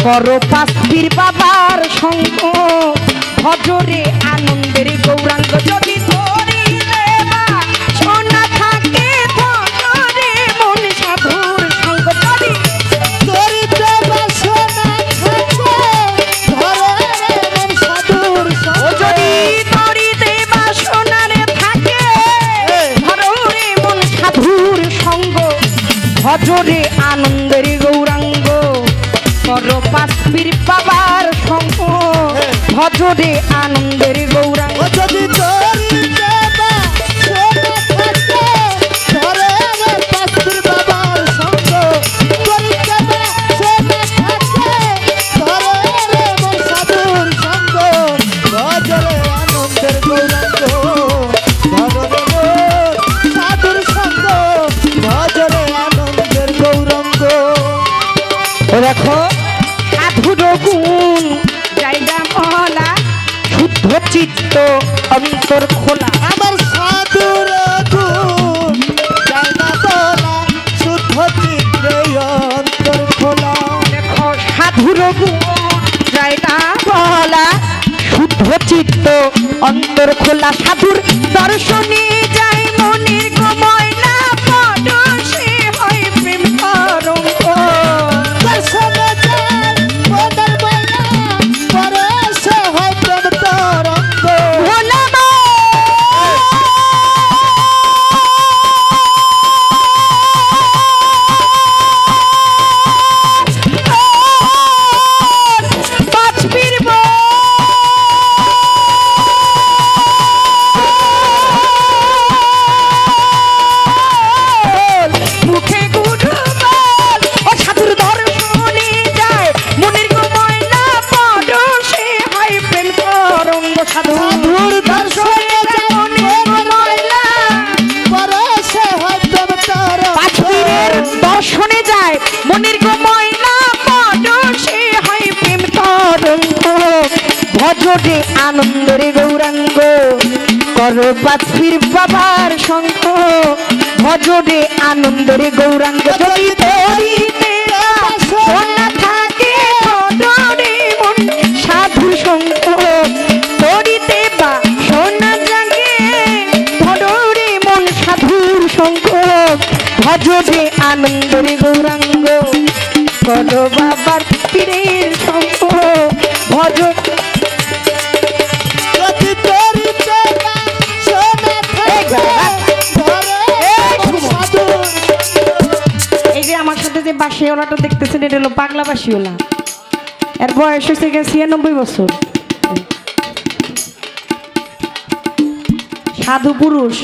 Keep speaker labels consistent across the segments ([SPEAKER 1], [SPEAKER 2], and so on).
[SPEAKER 1] করো পাস্তির বাবার সঙ্গ ভজরে আনন্দের গৌরাঙ্গ যদি ধরি দেবা সোনা থাকে ধরে মন সাধুর সঙ্গ যদি
[SPEAKER 2] ধরি দেবা সোনা থাকে ধরে মন সাধুর সঙ্গ
[SPEAKER 1] যদি ধরি দেবা সোনারে থাকে ধরে মন সাধুর সঙ্গ ভজরে আনন্দের গৌরাঙ্গ করো পাস্তির বাবার সঙ্গ ভজরে আনন্দের গৌরাঙ্গ
[SPEAKER 2] যদি ধরি দেবা সোনা থাকে ধরে পাস্তির বাবার সঙ্গ ধরি দেবা সোনা থাকে ধরে মন সাধুর সঙ্গ ভজরে আনন্দের গৌরাঙ্গ ভজরে সাধুর সঙ্গ ভজরে আনন্দের গৌরাঙ্গ।
[SPEAKER 1] দেখো সাধুর গুণ জায়গা মহলা শুদ্ধ চিত্ত অন্তর খোলা
[SPEAKER 2] আমার সাধুর গুণ জানা বলা শুদ্ধ চিত্রে অন্তর খোলা।
[SPEAKER 1] দেখো সাধুর গুণ জায়গা মহলা শুদ্ধ চিত্ত অন্তর খোলা সাধুর দর্শনে যায় মনির ময়না পরশে হয় প্রেম তরঙ্গ
[SPEAKER 2] দর্শনে যায় মনের ময়না পরশে হয় প্রেম তরঙ্গ।
[SPEAKER 1] ভোলা পাঁচবীর মুখে গুড় বল ও সাধুর দর্শনে যায় মনের ময়না পরশে হয় প্রেম তরঙ্গ
[SPEAKER 2] সাধুর দর্শনে যায় মনের ময়না পরশে হয় প্রেম তরঙ্গ।
[SPEAKER 1] পাঁচবীরের দর্শনে যায় মনের ময়না পরশে হয় প্রেম তরঙ্গ ভজরে আনন্দের গৌরাঙ্গ করো পাঁচবীর বাবার সঙ্গ ভজরে আনন্দের গৌরাঙ্গ যদি ধরিতে সোনা থাকে ধরে মন সাধুর সঙ্গ ধরিতে বা সোনা জাগে ধরে মন সাধুর সঙ্গ ভজরে আনন্দের গৌরাঙ্গ করো বাবার পীরের সঙ্গ ভজ
[SPEAKER 2] যদি ধরি দেবা সোনা থাকে ধরে মন সাধুর।
[SPEAKER 1] এই যে আমার সাথে যে বাসিওয়ালাটা দেখতেছেন এটা হলো পাগলা বাসিওলা এর বয়স হয়েছে 96 বছর সাধু পুরুষ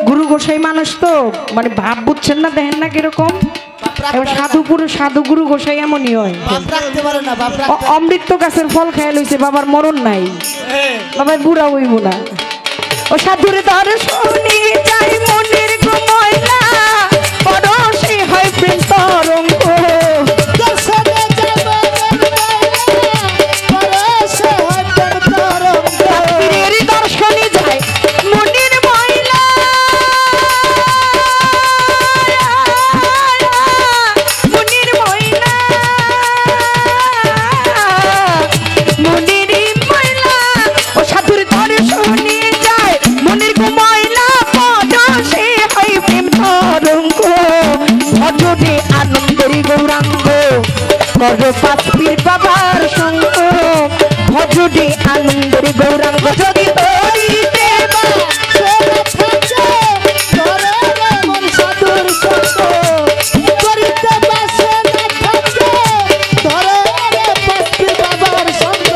[SPEAKER 1] গুরু গোসাই মানুষ তো মানে ভাব বুঝছেন না দেখেন না কিরকম এবার সাধু পুরুষ সাধু গুরু গোসাই এমনই হয়
[SPEAKER 2] বাপ রাখতে পারে না বাপ রাখতে
[SPEAKER 1] অমৃত গাছের ফল খেয়াল হয়েছে বাবার মরণ নাই বাবার বুড়া হইব না ও সাধুরে দর্শনে যাই মনের ময়না পরশে হয় প্রেম তরঙ্গ
[SPEAKER 2] দর্শনে যায় মনের ময়না পরশে হয় প্রেম তরঙ্গ।
[SPEAKER 1] পীরের দর্শনে যায় মনের ময়না মনের ময়না মনের ময়না ও সাধুর দর্শনে যায় মনের ময়না পরশে হয় প্রেম তরঙ্গ ভজরে আনন্দের গৌরাঙ্গ করো পাঁচবীর বাবার সঙ্গ ভজরে আনন্দের গৌরাঙ্গ যদি ধরিতে বা
[SPEAKER 2] সোনা থাকে ধরে মন সাধুর সঙ্গ ধরি দেবা সোনা থাকে ধরে পাস্তির বাবার সঙ্গ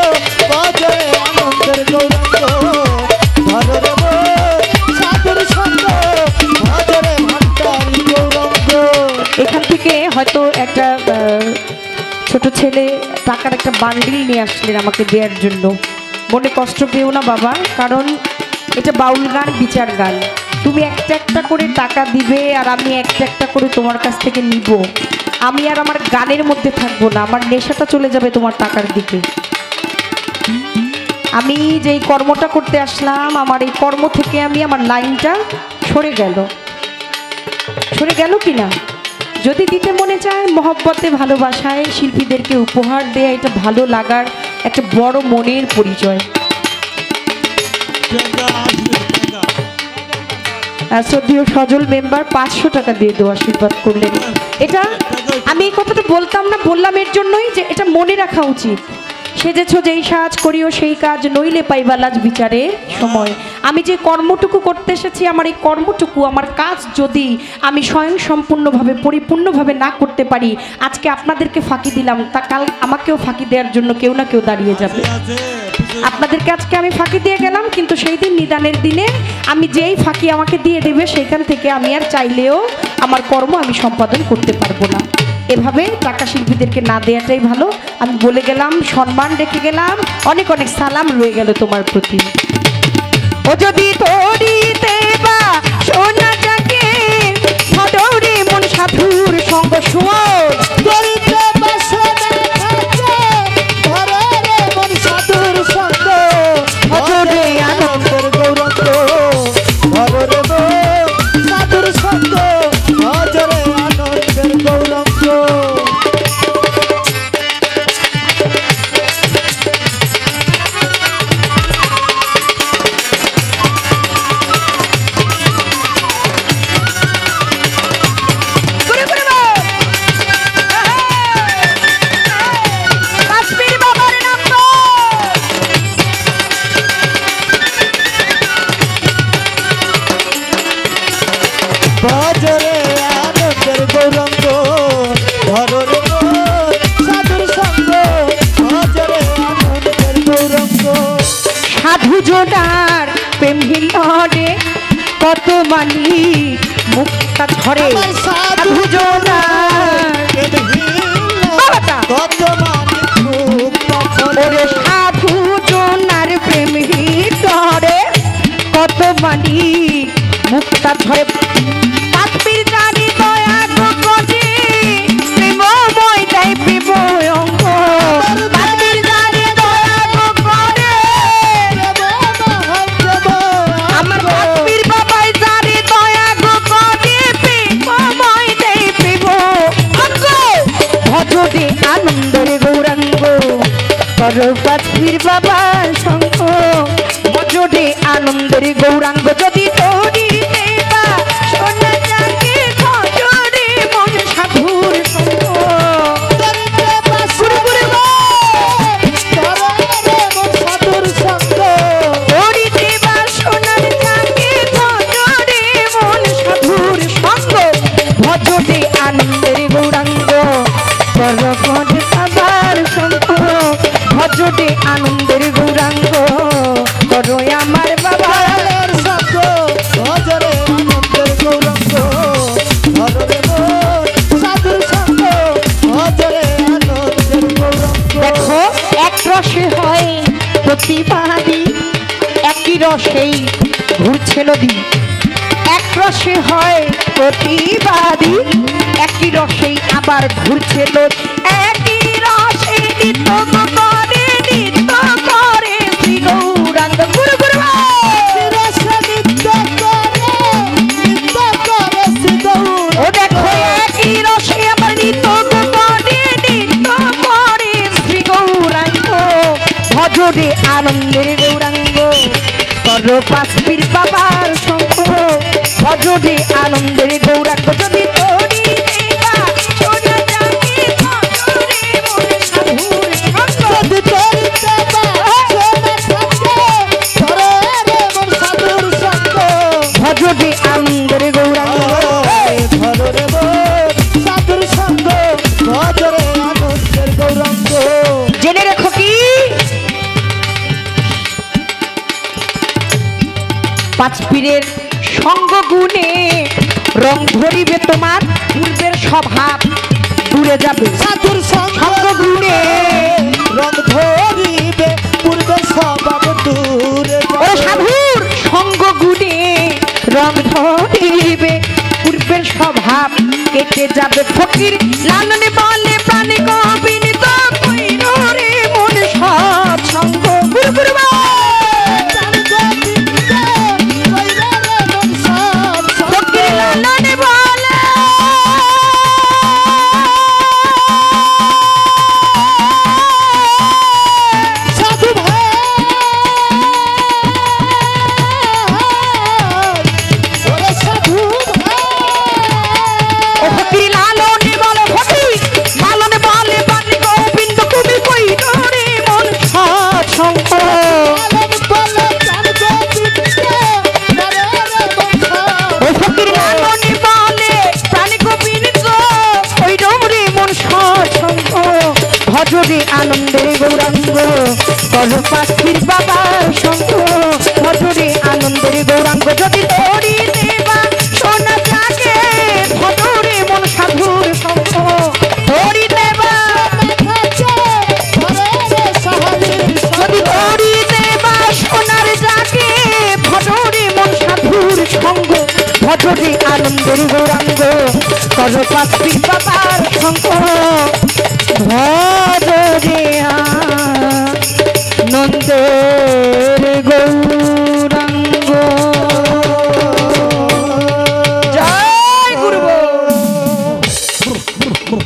[SPEAKER 2] ভজরে আনন্দের গৌরাঙ্গ ধরে সাধুর সঙ্গ ভজরে ভান্ডারী গৌরাঙ্গ।
[SPEAKER 1] এখান থেকে হয়তো একটা ছোট ছেলে টাকার একটা বান্ডিল নিয়ে আসলেন আমাকে দেওয়ার জন্য মনে কষ্ট পেও না বাবা কারণ এটা বাউল গান বিচার গান তুমি একটা একটা করে টাকা দিবে আর আমি একটা একটা করে তোমার কাছ থেকে নিব আমি আর আমার গানের মধ্যে থাকবো না আমার নেশাটা চলে যাবে তোমার টাকার দিকে আমি যেই কর্মটা করতে আসলাম আমার এই কর্ম থেকে আমি আমার লাইনটা সরে গেল কি না যদি দিতে মনে চায় মহব্বতে ভালোবাসায় শিল্পীদেরকে উপহার দেয়া এটা ভালো লাগার একটা বড় মনের পরিচয়। শ্রদ্ধেয় সজল মেম্বার 500 টাকা দিয়ে দেওয়া আশীর্বাদ করলেন। এটা আমি এই কথাটা বলতাম না, বললাম এর জন্যই যে এটা মনে রাখা উচিত। সেজেছ যেই সাজ করিও সেই কাজ, নইলে পাইবা লাজ বিচারে সময়। আমি যে কর্মটুকু করতে এসেছি, আমার এই কর্মটুকু, আমার কাজ যদি আমি স্বয়ং সম্পূর্ণভাবে পরিপূর্ণভাবে না করতে পারি, আজকে আপনাদেরকে ফাঁকি দিলাম, তা কাল আমাকেও ফাঁকি দেওয়ার জন্য কেউ না কেউ দাঁড়িয়ে যাবে। আপনাদেরকে আজকে আমি ফাঁকি দিয়ে গেলাম, কিন্তু সেই দিন নিদানের দিনে আমি যেই ফাঁকি আমাকে দিয়ে দেবে সেখান থেকে আমি আর চাইলেও আমার কর্ম আমি সম্পাদন করতে পারবো না। এভাবে টাকা শিল্পীদেরকে না দেওয়াটাই ভালো। আমি বলে গেলাম, সম্মান রেখে গেলাম, অনেক অনেক সালাম রয়ে গেল তোমার প্রতি। ও যদি তোরিতে বা সোনা যাকে ধরে মন সাধুর সঙ্গ সুমন,
[SPEAKER 2] করিতে বাসে না থাকে ধরে রে মন সাধুর সঙ্গ,
[SPEAKER 1] ভজরে
[SPEAKER 2] আনন্দের গৌরঙ্গ ধরে রে মন সাধুর সঙ্গ, ভজরে আনন্দের গৌরঙ্গ। ভজরে আনন্দের গৌরঙ্গ ধরে রে মন সাধুর সঙ্গ, ভজরে আনন্দের গৌরঙ্গ।
[SPEAKER 1] সাধু জোনার প্রেম হিলরে কত মানি মুক্তা ঝরে,
[SPEAKER 2] আমার
[SPEAKER 1] সাধু জোনার বাবাটা।
[SPEAKER 2] কত মানিক মুক্তা ঝরে,
[SPEAKER 1] ওরে সাধু জোনার প্রেম হিলরে কত মানি মুক্তা ঝরে, পাপীর জানি দয়া গো গজি প্রেমময় তাই প্রেম অঙ্গ, পাপীর জানি দয়া গো করে আমার পাপীর বাবাই জানি দয়া গো করে প্রেমময় তাই প্রেম অঙ্গ, ভজরে আনন্দের গৌরাঙ্গ কর পাপীর বাবার সঙ্গ, ভজরে আনন্দের গৌরাঙ্গ। যদি তোরি দেবা সোনা যাকে ভজরে মন সাধুর সঙ্গ,
[SPEAKER 2] করিতে বাসে ধরে রে মন সাধুর সঙ্গ,
[SPEAKER 1] তোরি দেবা সোনার যাকে ভজরে মন সাধুর সঙ্গ, ভজরে আনন্দের গৌরাঙ্গ কর পদ সবার সঙ্গ, ভজরে আনন্দের গৌরাঙ্গ করো আমার বাবা।
[SPEAKER 2] দয়ালের সঙ্গ ভজরে আনন্দের গৌরঙ্গ ধরে রে মন সাধুর সঙ্গ, ভজরে আনন্দের গৌরঙ্গ।
[SPEAKER 1] দেখো এক রসে হয় প্রতিবাদী, একই রসেই ঘুরছে নদী, এক রসে হয় প্রতিবাদী, একই রসেই আবার ঘুরছে নদী, একই রসে নিত্য করে নিত্য করে শ্রী গৌরাঙ্গ গুরু গুরু
[SPEAKER 2] রসে নিত্য করে শ্রী গৌর।
[SPEAKER 1] ও দেখো একই রসে আবার নিত্য করে নিত্য করে শ্রী গৌরাঙ্গ, ভজরে আনন্দের গৌরাঙ্গ কর পাপীর বাবার সঙ্গ, ভজরে আনন্দের গৌরাঙ্গ। যদি তোরি দেবা সোনা যাকে ভজরে মন সাধুর সঙ্গ,
[SPEAKER 2] যদি করিতে বাসে না থাকে ধরে রে মন সাধুর সঙ্গ,
[SPEAKER 1] ভজরে আনন্দের গৌরাঙ্গ।
[SPEAKER 2] ধরে রে মন সাধুর সঙ্গ, ভজরে আনন্দের গৌরঙ্গ।
[SPEAKER 1] জেনে রেখো কি পাঁচ পীরের সঙ্গ গুণে রং ধরিবে তোমার, পূর্বের স্বভাব দূরে যাবে।
[SPEAKER 2] সাধুর সঙ্গ
[SPEAKER 1] গুণে
[SPEAKER 2] রং ধরিবে পূর্বের স্বভাব দূরে
[SPEAKER 1] ও সাধুর সঙ্গ গুণে রং ধরিবে পূর্বের স্বভাব কেটে যাবে। ফকির লালনে বলে প্রাণী কবিনিত কইরো রে মন সৎ সঙ্গ গুরু গুরু ফকির লালনে বলে ভজরে আনন্দের গৌরাঙ্গ কর পাখির বাবার সঙ্গ ভজরে আনন্দের গৌরাঙ্গ যদি তোরি দেবা সোনা জাগে ভজরে মন সাধুর সঙ্গ তোরি দেবা যদি তোরি দেবা সোনার জাগে ভজরে মন সাধুর সঙ্গ ভজরে আনন্দের গৌরাঙ্গ কর পাখির বাবার সঙ্গ ভজরে